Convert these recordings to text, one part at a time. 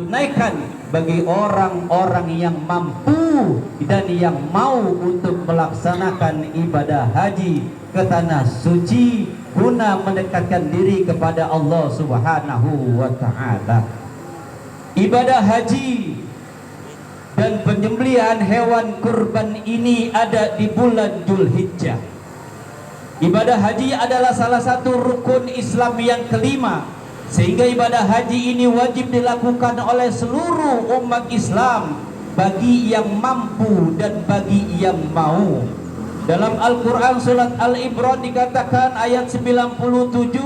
tunaikan bagi orang-orang yang mampu dan yang mau untuk melaksanakan ibadah haji ke tanah suci guna mendekatkan diri kepada Allah Subhanahu wa taala. Ibadah haji dan penyembelihan hewan kurban ini ada di bulan Dzulhijjah. Ibadah haji adalah salah satu rukun Islam yang kelima, sehingga ibadah haji ini wajib dilakukan oleh seluruh umat Islam bagi yang mampu dan bagi yang mau. Dalam Al-Quran surat Al-Imran dikatakan ayat 97,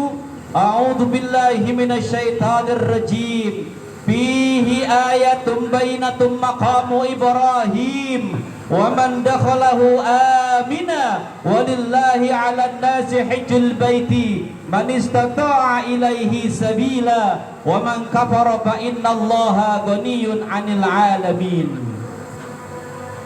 A'udzu billahi minasyaitonir rajim. Fihi ayatum bainatum maqamu Ibrahim wa man dakhalahu amina walillahi 'alan nasi hajjul baiti man istata'a ilaihi sabila wa man kafara fa innallaha ghaniyyun 'anil 'alamin.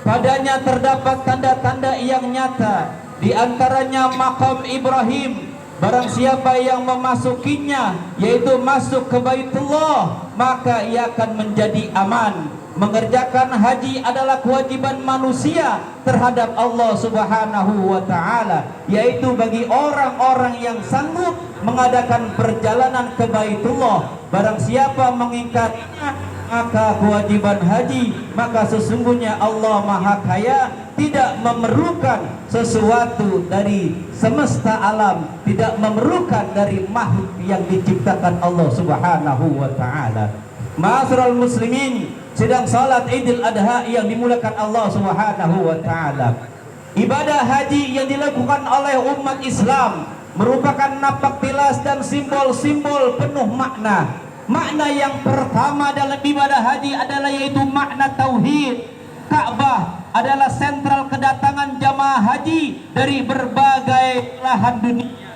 Padanya terdapat tanda-tanda yang nyata, di antaranya maqam Ibrahim. Barang siapa yang memasukinya, yaitu masuk ke Baitullah, maka ia akan menjadi aman. Mengerjakan haji adalah kewajiban manusia terhadap Allah Subhanahu wa taala, yaitu bagi orang-orang yang sanggup mengadakan perjalanan ke Baitullah. Barang siapa mengingkarinya, maka kewajiban haji, maka sesungguhnya Allah Maha Kaya tidak memerlukan sesuatu dari semesta alam, tidak memerlukan dari makhluk yang diciptakan Allah Subhanahu wa taala. Ma'asyiral muslimin, sedang salat Idul Adha yang dimuliakan Allah Subhanahu wa taala. Ibadah haji yang dilakukan oleh umat Islam merupakan napak tilas dan simbol-simbol penuh makna. Makna yang pertama dalam ibadah haji adalah yaitu makna tauhid. Ka'bah adalah sentral kedatangan jamaah haji dari berbagai belahan dunia.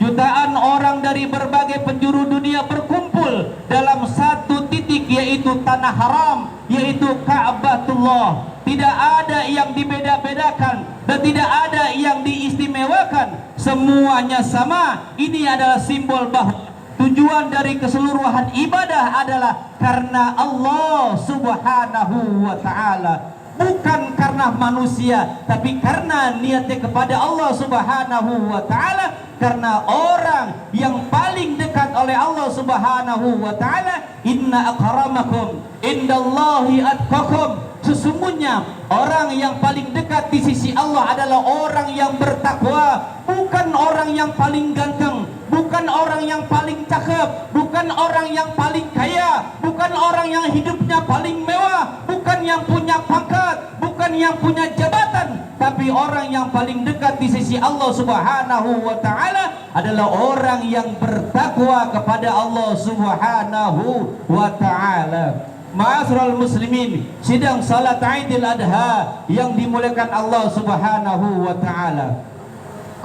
Jutaan orang dari berbagai penjuru dunia berkumpul dalam satu titik, yaitu tanah haram, yaitu Ka'batullah. Tidak ada yang dibeda-bedakan dan tidak ada yang diistimewakan. Semuanya sama. Ini adalah simbol bahwa tujuan dari keseluruhan ibadah adalah karena Allah Subhanahu wa taala, bukan karena manusia, tapi karena niatnya kepada Allah Subhanahu wa taala, karena orang yang paling dekat oleh Allah Subhanahu wa taala, inna akramakum indallahi atqakum. Sesungguhnya orang yang paling dekat di sisi Allah adalah orang yang bertakwa, bukan orang yang paling ganteng, bukan orang yang paling cakep, bukan orang yang paling kaya, bukan orang yang hidupnya paling mewah, bukan yang punya pangkat, bukan yang punya jabatan, tapi orang yang paling dekat di sisi Allah Subhanahu wa taala adalah orang yang bertakwa kepada Allah Subhanahu wa taala. Ma'asyiral muslimin, sidang salat Idul Adha yang dimuliakan Allah Subhanahu wa taala.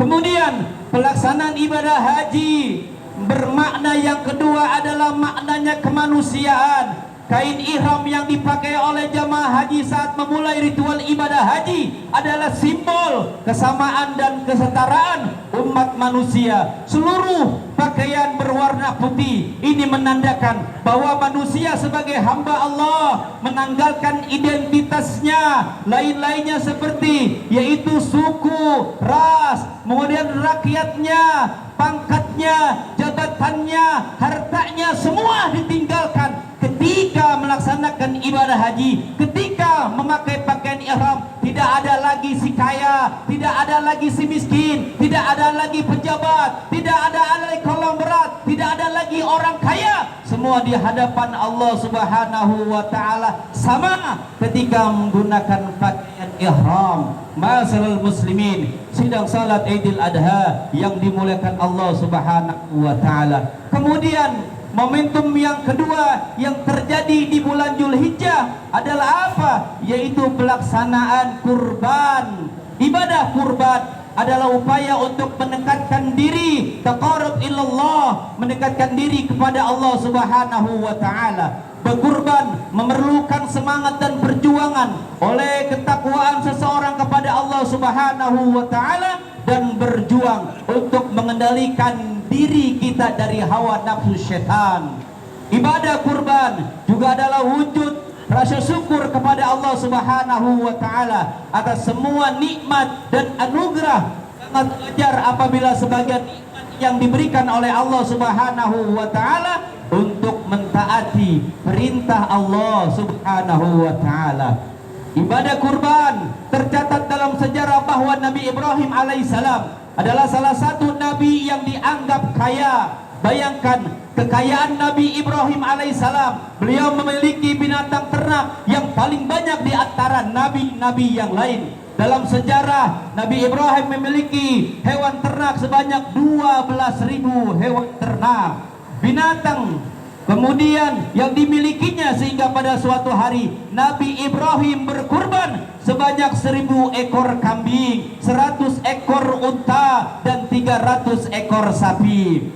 Kemudian pelaksanaan ibadah haji bermakna yang kedua adalah maknanya kemanusiaan. Kain ihram yang dipakai oleh jamaah haji saat memulai ritual ibadah haji adalah simbol kesamaan dan kesetaraan umat manusia. Seluruh pakaian berwarna putih ini menandakan bahwa manusia sebagai hamba Allah menanggalkan identitasnya lain-lainnya seperti yaitu suku, ras, kemudian rakyatnya, pangkatnya, jabatannya, hartanya, semua ditinggalkan ketika melaksanakan ibadah haji. Ketika memakai pakaian ihram, tidak ada lagi si kaya, tidak ada lagi si miskin, tidak ada lagi pejabat, tidak ada lagi konglomerat, tidak ada lagi orang kaya. Semua di hadapan Allah Subhanahu wa taala sama ketika menggunakan pakaian ihram. Ma'asyiral muslimin, sidang salat Idul Adha yang dimuliakan Allah Subhanahu wa taala. Kemudian momentum yang kedua yang terjadi di bulan Dzulhijjah adalah apa? Yaitu pelaksanaan kurban. Ibadah kurban adalah upaya untuk mendekatkan diri, taqarrub ilallah, mendekatkan diri kepada Allah Subhanahu wa taala. Berkurban memerlukan semangat dan perjuangan oleh ketakwaan seseorang kepada Allah Subhanahu wa taala dan berjuang untuk mengendalikan diri kita dari hawa nafsu syaitan. Ibadah kurban juga adalah wujud rasa syukur kepada Allah Subhanahu wa taala atas semua nikmat dan anugerah. Sangat wajar apabila sebagian nikmat yang diberikan oleh Allah Subhanahu wa taala untuk mentaati perintah Allah Subhanahu wa taala. Ibadah kurban tercatat dalam sejarah bahwa Nabi Ibrahim alaihissalam adalah salah satu nabi yang dianggap kaya. Bayangkan kekayaan Nabi Ibrahim alaihissalam. Beliau memiliki binatang ternak yang paling banyak di antara nabi-nabi yang lain. Dalam sejarah Nabi Ibrahim memiliki hewan ternak sebanyak 12.000 hewan ternak, binatang kemudian yang dimilikinya, sehingga pada suatu hari Nabi Ibrahim berkurban sebanyak 1.000 ekor kambing, 100 ekor unta, dan 300 ekor sapi.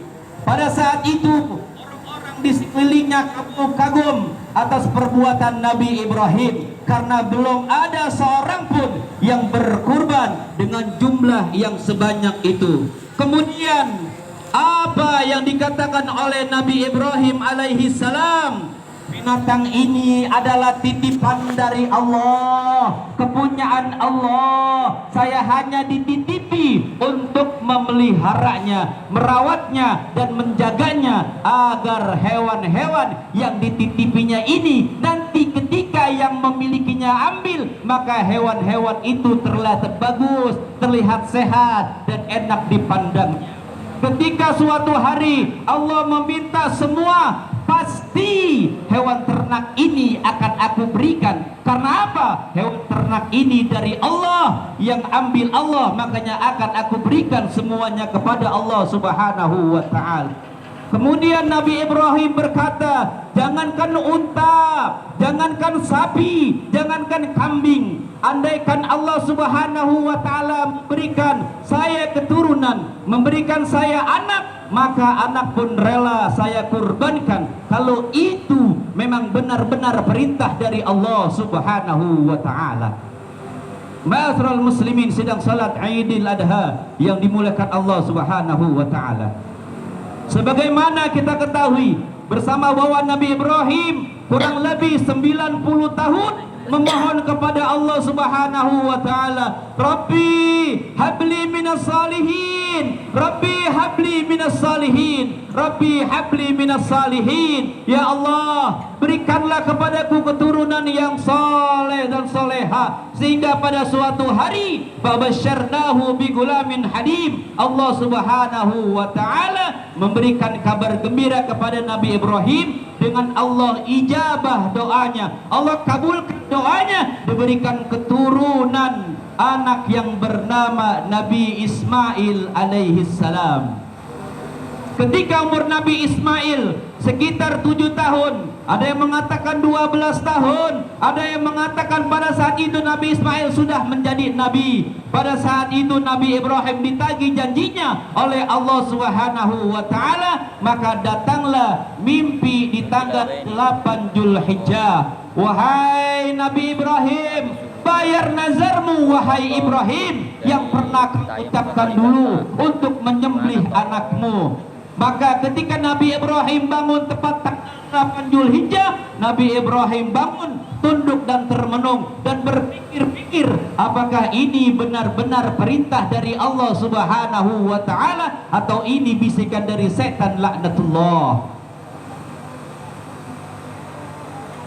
Pada saat itu orang-orang di sekelilingnya kagum atas perbuatan Nabi Ibrahim, karena belum ada seorang pun yang berkurban dengan jumlah yang sebanyak itu. Kemudian apa yang dikatakan oleh Nabi Ibrahim alaihi salam? Binatang ini adalah titipan dari Allah, kepunyaan Allah. Saya hanya dititipi untuk memeliharanya, merawatnya, dan menjaganya agar hewan-hewan yang dititipinya ini nanti ketika yang memilikinya ambil, maka hewan-hewan itu terlihat bagus, terlihat sehat, dan enak dipandangnya. Ketika suatu hari Allah meminta semua, pasti hewan ternak ini akan aku berikan. Karena apa? Hewan ternak ini dari Allah, yang ambil Allah, makanya akan aku berikan semuanya kepada Allah Subhanahu wa ta'ala. Kemudian Nabi Ibrahim berkata, jangankan unta, jangankan sapi, jangankan kambing, andaikan Allah Subhanahu wa ta'ala memberikan saya keturunan, memberikan saya anak, maka anak pun rela saya kurbankan, kalau itu memang benar-benar perintah dari Allah Subhanahu wa ta'ala. Ma'asyiral muslimin, sedang salat Idul Adha yang dimuliakan Allah Subhanahu wa ta'ala. Sebagaimana kita ketahui bersama bahwa Nabi Ibrahim kurang lebih 90 tahun memohon kepada Allah Subhanahu wa ta'ala, Rabbi habli minas salihin, Rabbi habli minas salihin, Rabbi habli minas salihin. Ya Allah, berikanlah kepadaku keturunan yang soleh dan soleha, sehingga pada suatu hari fabasyarnahu bigulamin halim, Allah Subhanahu wa ta'ala memberikan kabar gembira kepada Nabi Ibrahim dengan Allah ijabah doanya, Allah kabulkan doanya, diberikan keturunan anak yang bernama Nabi Ismail alaihi salam. Ketika umur Nabi Ismail sekitar 7 tahun, ada yang mengatakan 12 tahun, ada yang mengatakan pada saat itu Nabi Ismail sudah menjadi nabi. Pada saat itu Nabi Ibrahim ditagih janjinya oleh Allah Subhanahu wa ta'ala, maka datanglah mimpi di tanggal 8 Zulhijjah. Wahai Nabi Ibrahim, bayar nazarmu wahai Ibrahim yang pernah kau ucapkan dulu untuk menyembelih anakmu. Maka ketika Nabi Ibrahim bangun tepat tanggal 8 Zulhijjah, Nabi Ibrahim bangun, tunduk dan termenung dan berpikir-pikir, apakah ini benar-benar perintah dari Allah Subhanahu wa ta'ala atau ini bisikan dari setan laknatullah.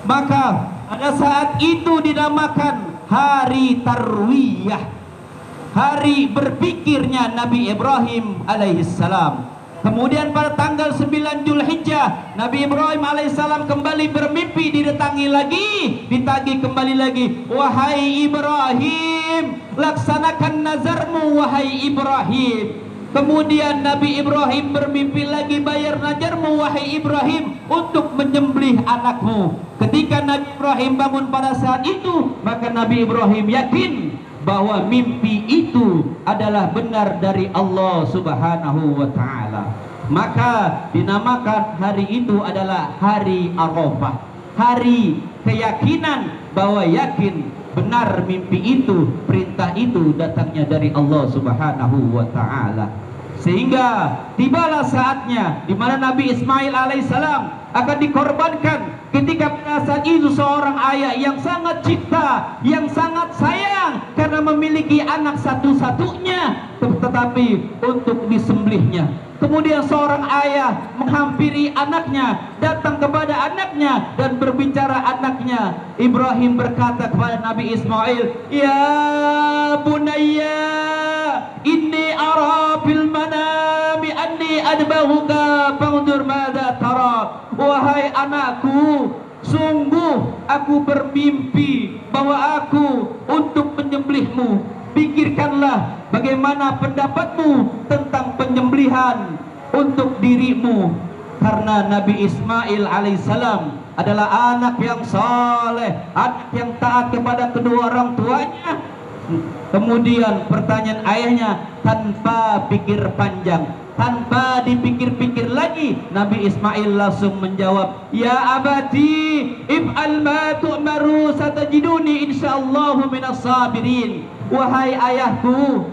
Maka pada saat itu dinamakan hari tarwiyah, hari berpikirnya Nabi Ibrahim alaihissalam. Kemudian pada tanggal 9 Zulhijjah, Nabi Ibrahim alaihissalam kembali bermimpi, didatangi lagi, ditagih kembali lagi, wahai Ibrahim, laksanakan nazarmu wahai Ibrahim. Kemudian Nabi Ibrahim bermimpi lagi, bayar nazarmu wahai Ibrahim untuk menyembelih anakmu. Ketika Nabi Ibrahim bangun pada saat itu, maka Nabi Ibrahim yakin bahwa mimpi itu adalah benar dari Allah Subhanahu wa ta'ala. Maka dinamakan hari itu adalah hari Arafah, hari keyakinan bahwa yakin benar mimpi itu, perintah itu datangnya dari Allah Subhanahu wa ta'ala. Sehingga tibalah saatnya di mana Nabi Ismail alaihissalam akan dikorbankan. Ketika pada saat itu seorang ayah yang sangat cinta, yang sangat sayang karena memiliki anak satu-satunya, tetapi untuk disembelihnya. Kemudian seorang ayah menghampiri anaknya, datang kepada anaknya dan berbicara anaknya. Ibrahim berkata kepada Nabi Ismail, "Ya bunayya, inni ara fil manami anni adbahuka fanzur madza tara." Wahai anakku, sungguh aku bermimpi bahwa aku untuk menyembelihmu. Pikirkanlah bagaimana pendapatmu tentang penyembelihan untuk dirimu. Karena Nabi Ismail alaihissalam adalah anak yang saleh, anak yang taat kepada kedua orang tuanya. Kemudian pertanyaan ayahnya tanpa pikir panjang, tanpa dipikir-pikir lagi, Nabi Ismail langsung menjawab, "Ya abati, if'al ma tu'maru satajiduni insyaallahu minas sabirin." Wahai ayahku,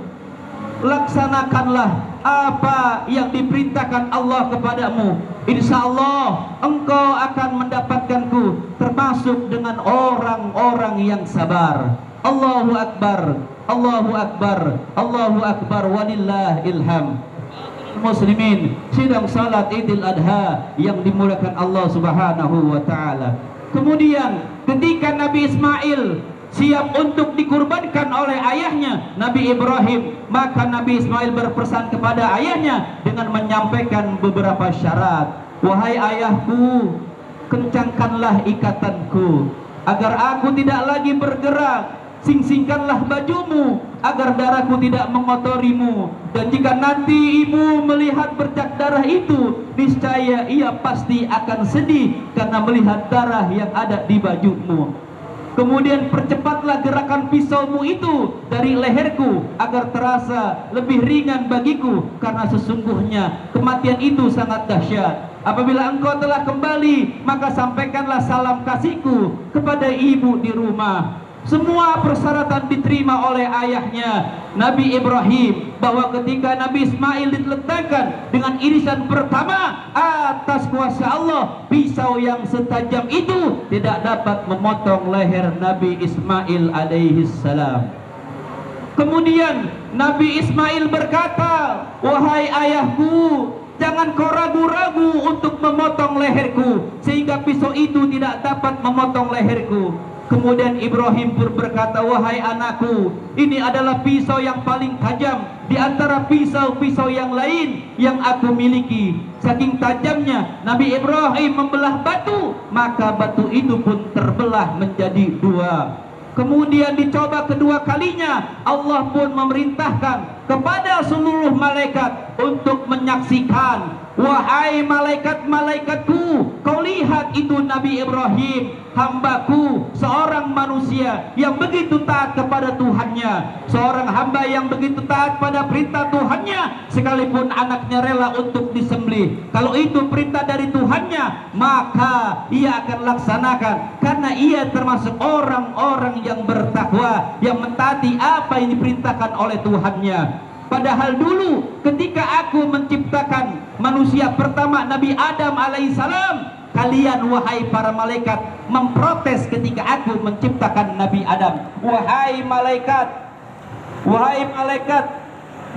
laksanakanlah apa yang diperintahkan Allah kepadamu. Insyaallah engkau akan mendapatkanku termasuk dengan orang-orang yang sabar. Allahu Akbar, Allahu Akbar, Allahu Akbar, walillahil hamd. Muslimin, sidang salat Idul Adha yang dimuliakan Allah Subhanahu wa taala. Kemudian ketika Nabi Ismail siap untuk dikurbankan oleh ayahnya Nabi Ibrahim, maka Nabi Ismail berpesan kepada ayahnya dengan menyampaikan beberapa syarat. "Wahai ayahku, kencangkanlah ikatanku agar aku tidak lagi bergerak. Sing-singkanlah bajumu agar darahku tidak mengotorimu. Dan jika nanti ibu melihat bercak darah itu, niscaya ia pasti akan sedih karena melihat darah yang ada di bajumu. Kemudian percepatlah gerakan pisaumu itu dari leherku agar terasa lebih ringan bagiku, karena sesungguhnya kematian itu sangat dahsyat. Apabila engkau telah kembali, maka sampaikanlah salam kasihku kepada ibu di rumah." Semua persyaratan diterima oleh ayahnya Nabi Ibrahim, bahwa ketika Nabi Ismail diletakkan dengan irisan pertama, atas kuasa Allah pisau yang setajam itu tidak dapat memotong leher Nabi Ismail alaihi salam. Kemudian Nabi Ismail berkata, "Wahai ayahku, jangan kau ragu-ragu untuk memotong leherku, sehingga pisau itu tidak dapat memotong leherku." Kemudian Ibrahim pun berkata, "Wahai anakku, ini adalah pisau yang paling tajam di antara pisau-pisau yang lain yang aku miliki." Saking tajamnya Nabi Ibrahim membelah batu, maka batu itu pun terbelah menjadi dua. Kemudian dicoba kedua kalinya, Allah pun memerintahkan kepada seluruh malaikat untuk menyaksikan. "Wahai malaikat-malaikatku, kau lihat itu Nabi Ibrahim, hambaku, seorang manusia yang begitu taat kepada Tuhannya, seorang hamba yang begitu taat pada perintah Tuhannya, sekalipun anaknya rela untuk disembelih. Kalau itu perintah dari Tuhannya, maka ia akan laksanakan, karena ia termasuk orang-orang yang bertakwa, yang mentaati apa yang diperintahkan oleh Tuhannya." Padahal dulu ketika aku menciptakan manusia pertama Nabi Adam alaihissalam, kalian wahai para malaikat memprotes ketika aku menciptakan Nabi Adam. Wahai malaikat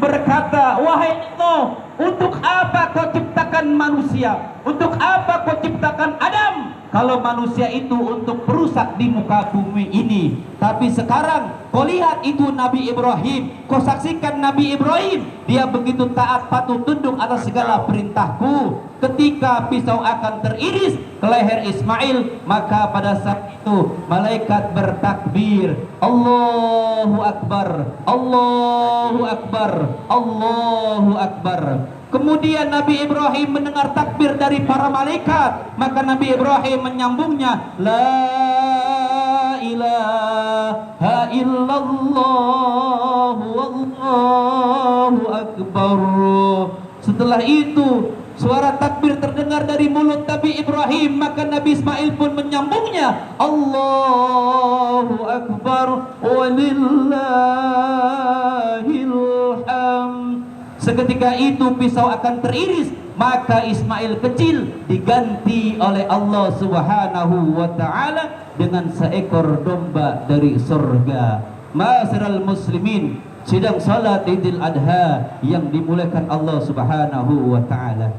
berkata, "Wahai Allah, untuk apa kau ciptakan manusia? Untuk apa kau ciptakan Adam? Kalau manusia itu untuk perusak di muka bumi ini. Tapi sekarang kau lihat itu Nabi Ibrahim, kau saksikan Nabi Ibrahim, dia begitu taat patuh tunduk atas segala perintahku. Ketika pisau akan teriris ke leher Ismail, maka pada saat itu malaikat bertakbir, Allahu Akbar, Allahu Akbar, Allahu Akbar. Kemudian Nabi Ibrahim mendengar takbir dari para malaikat, maka Nabi Ibrahim menyambungnya, "La ilaha illallah wallahu akbar." Setelah itu suara takbir terdengar dari mulut Nabi Ibrahim, maka Nabi Ismail pun menyambungnya, "Allahu akbar walillahil hamd." Seketika itu pisau akan teriris, maka Ismail kecil diganti oleh Allah Subhanahu wa taala dengan seekor domba dari surga. Ma'asyiral muslimin, sidang salat Idul Adha yang dimuliakan Allah Subhanahu wa taala.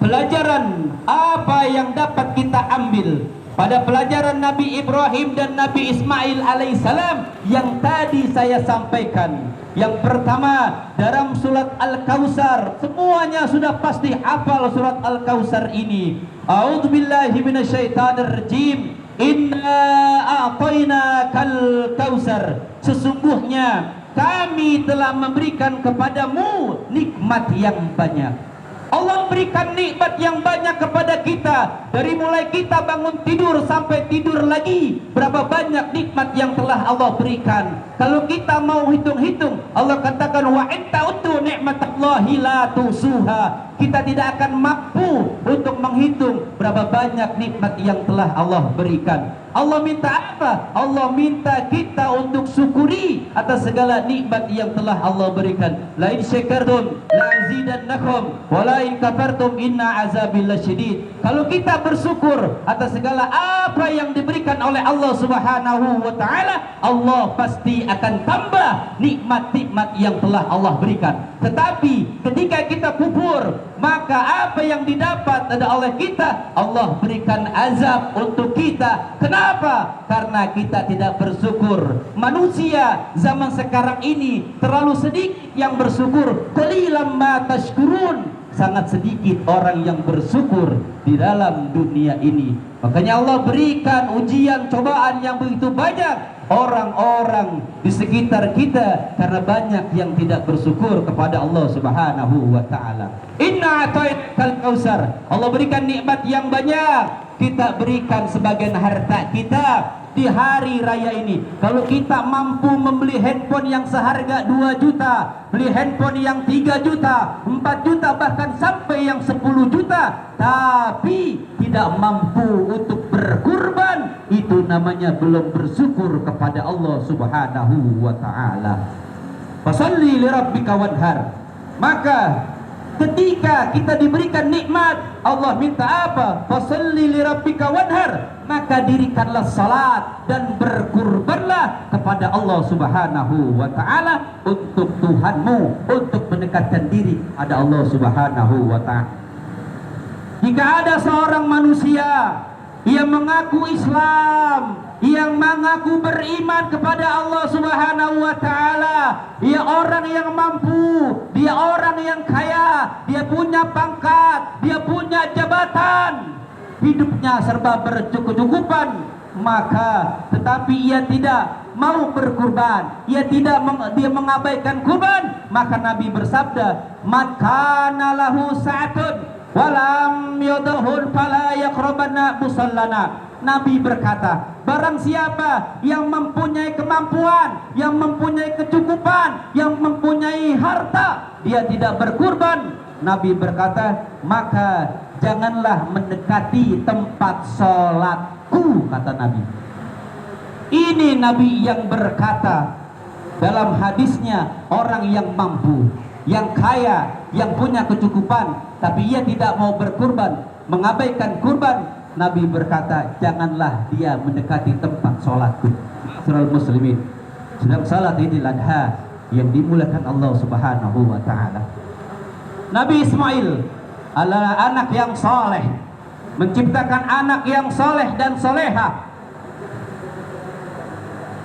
Pelajaran apa yang dapat kita ambil pada pelajaran Nabi Ibrahim dan Nabi Ismail alaihissalam yang tadi saya sampaikan? Yang pertama, dalam surat Al-Kautsar, semuanya sudah pasti hafal surat Al-Kautsar ini. A'udzubillahi minasyaitonirrajim. Inna a'tainakal kautsar. Sesungguhnya kami telah memberikan kepadamu nikmat yang banyak. Allah berikan nikmat yang banyak kepada kita. Dari mulai kita bangun tidur sampai tidur lagi, berapa banyak nikmat yang telah Allah berikan. Kalau kita mau hitung-hitung, Allah katakan wa in ta'uddu ni'matallahi la tusuha. Kita tidak akan mampu untuk menghitung berapa banyak nikmat yang telah Allah berikan. Allah minta apa? Allah minta kita untuk syukuri atas segala nikmat yang telah Allah berikan. La in syakartum la azidannakum wa la in kafartum inna azabi lasyadid. Kalau kita bersyukur atas segala apa yang diberikan oleh Allah Subhanahu wa taala, Allah pasti akan tambah nikmat-nikmat yang telah Allah berikan. Tetapi ketika kita kufur, maka apa yang didapat oleh kita, Allah berikan azab untuk kita. Kenapa? Karena kita tidak bersyukur. Manusia zaman sekarang ini terlalu sedikit yang bersyukur. Qalilan ma tashkurun. Sangat sedikit orang yang bersyukur di dalam dunia ini. Makanya Allah berikan ujian, cobaan yang begitu banyak orang-orang di sekitar kita karena banyak yang tidak bersyukur kepada Allah Subhanahu wa taala. Inna a'tainakal kautsar. Allah berikan nikmat yang banyak. Kita berikan sebagian harta kita di hari raya ini. Kalau kita mampu membeli handphone yang seharga 2 juta, beli handphone yang 3 juta, 4 juta, bahkan sampai yang 10 juta, tapi tidak mampu untuk berkurban, itu namanya belum bersyukur kepada Allah Subhanahu wa taala. Fasholli li rabbika wanhar. Maka ketika kita diberikan nikmat, Allah minta apa? Fasholli li rabbika wanhar. Maka dirikanlah salat dan berkurbanlah kepada Allah Subhanahu wa taala untuk Tuhanmu, untuk mendekatkan diri pada Allah Subhanahu wa taala. Jika ada seorang manusia yang mengaku Islam, yang mengaku beriman kepada Allah Subhanahu wa taala, dia orang yang mampu, dia orang yang kaya, dia punya pangkat, dia punya jabatan, hidupnya serba bercukupan, maka tetapi ia tidak mau berkurban, dia mengabaikan kurban, maka Nabi bersabda, "Man kana lahu sa'atun walam yudhul fala yaqrabanna musallana." Nabi berkata, barang siapa yang mempunyai kemampuan, yang mempunyai kecukupan, yang mempunyai harta, dia tidak berkurban, Nabi berkata, maka janganlah mendekati tempat sholatku, kata Nabi. Ini Nabi yang berkata dalam hadisnya, orang yang mampu, yang kaya, yang punya kecukupan, tapi ia tidak mau berkurban, mengabaikan kurban, Nabi berkata, janganlah dia mendekati tempat sholatku. Ma'asyiral muslimin, sedang salat Idul Adha yang dimuliakan Allah Subhanahu wa taala. Nabi Ismail adalah anak yang soleh, menciptakan anak yang soleh dan soleha.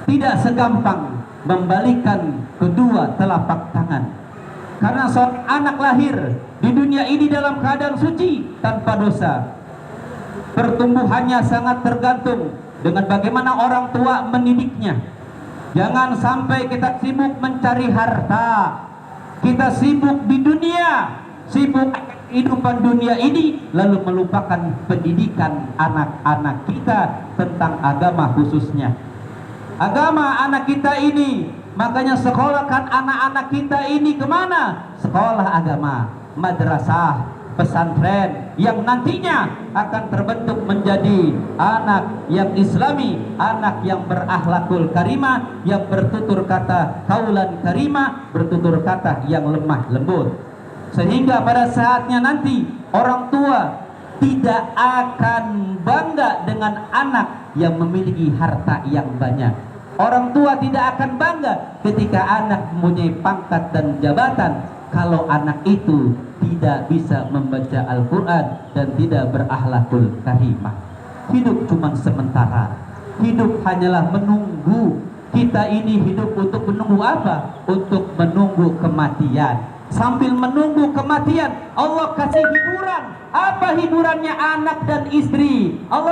Tidak segampang membalikan kedua telapak tangan, karena seorang anak lahir di dunia ini dalam keadaan suci tanpa dosa. Pertumbuhannya sangat tergantung dengan bagaimana orang tua mendidiknya. Jangan sampai kita sibuk mencari harta, kita sibuk di dunia, sibuk kehidupan dunia ini, lalu melupakan pendidikan anak-anak kita tentang agama khususnya. Agama anak kita ini, makanya sekolahkan anak-anak kita ini kemana? Sekolah agama, madrasah, pesantren yang nantinya akan terbentuk menjadi anak yang islami, anak yang berakhlakul karimah, yang bertutur kata kaulan karimah, bertutur kata yang lemah lembut. sehingga pada saatnya nanti orang tua tidak akan bangga dengan anak yang memiliki harta yang banyak. Orang tua tidak akan bangga ketika anak mempunyai pangkat dan jabatan kalau anak itu tidak bisa membaca Al-Quran dan tidak berakhlakul karimah. Hidup cuma sementara. Hidup hanyalah menunggu. Kita ini hidup untuk menunggu apa? Untuk menunggu kematian. Sambil menunggu kematian, Allah kasih hiburan. Apa hiburannya? Anak dan istri. Allah